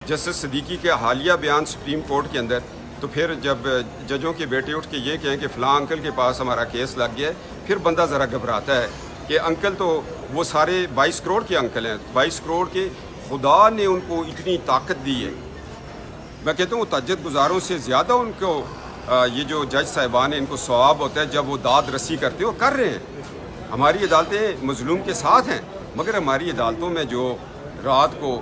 Justice Siddiqui के हालिया बयान सुप्रीम कोर्ट के अंदर, तो फिर जब जजों के बेटे उठ के ये कहें कि फ़लाँ अंकल के पास हमारा केस लग गया है, फिर बंदा ज़रा घबराता है कि अंकल तो वो सारे 22 करोड़ के अंकल हैं, 22 करोड़ के खुदा ने उनको इतनी ताकत दी है। मैं कहता हूँ तहज्जुद गुजारों से ज़्यादा उनको ये जो जज साहिबान हैं इनको सवाब होता है जब वो दाद रसी करते हो कर रहे हैं। हमारी अदालतें मजलूम के साथ हैं, मगर हमारी अदालतों में जो रात को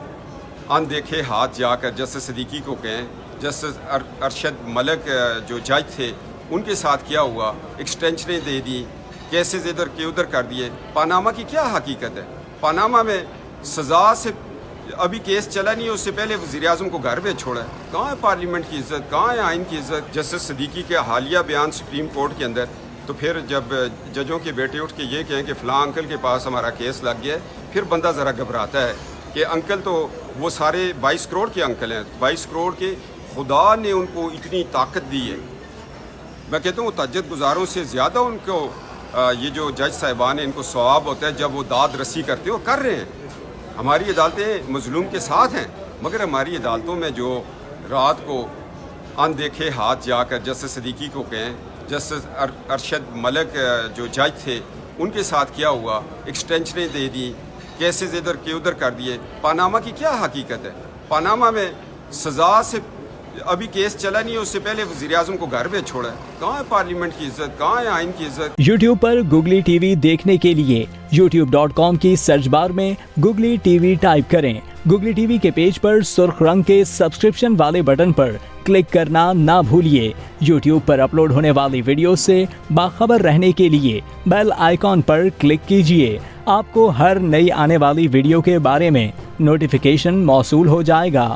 अनदेखे हाथ जाकर जस्टिस सिद्दीकी को कहें, जस्टिस अरशद मलिक जो जज थे उनके साथ क्या हुआ, एक्सटेंशनें दे दी, केसेस इधर के उधर कर दिए। पानामा की क्या हकीकत है? पानामा में सज़ा से अभी केस चला नहीं है, उससे पहले वज़ीर-ए-आज़म को घर में छोड़ा है। कहाँ है पार्लियामेंट की इज़्ज़त, कहाँ है आइन की इज़्ज़त? जस्टिस सिद्दीकी के हालिया बयान सुप्रीम कोर्ट के अंदर, तो फिर जब जजों के बेटे उठ के ये कहें कि फ़लाँ अंकल के पास हमारा केस लग गया है, फिर बंदा ज़रा घबराता है कि अंकल तो वो सारे 22 करोड़ के अंकल हैं, 22 करोड़ के खुदा ने उनको इतनी ताकत दी है। मैं कहता हूँ तहज्जुद गुजारों से ज़्यादा उनको ये जो जज साहिबान हैं इनको सवाब होता है जब वो दाद रसी करते हो कर रहे हैं। हमारी अदालतें मजलूम के साथ हैं, मगर हमारी अदालतों में जो रात को अनदेखे हाथ जाकर जस्टिस सिद्दीकी को कहें, जस्टिस अरशद मलिक जो जज थे उनके साथ क्या हुआ, एक्सटेंशनें दे दी, केसेस इधर के उधर कर दिए। पानामा की क्या हकीकत है? पानामा में सज़ा से अभी केस चला नहीं है, उससे पहले वज़ीर-ए-आज़म को घर में छोड़ा है। कहाँ है पार्लियामेंट की इज़्ज़त, कहाँ है आइन की इज़्ज़त? YouTube पर गुगली टीवी देखने के लिए youtube.com की सर्च बार में गुगली टीवी टाइप करें। गुगली टीवी के पेज पर सुर्ख रंग के सब्सक्रिप्शन वाले बटन पर क्लिक करना ना भूलिए। YouTube पर अपलोड होने वाली वीडियो से बाखबर रहने के लिए बेल आइकॉन पर क्लिक कीजिए। आपको हर नई आने वाली वीडियो के बारे में नोटिफिकेशन मौसूल हो जाएगा।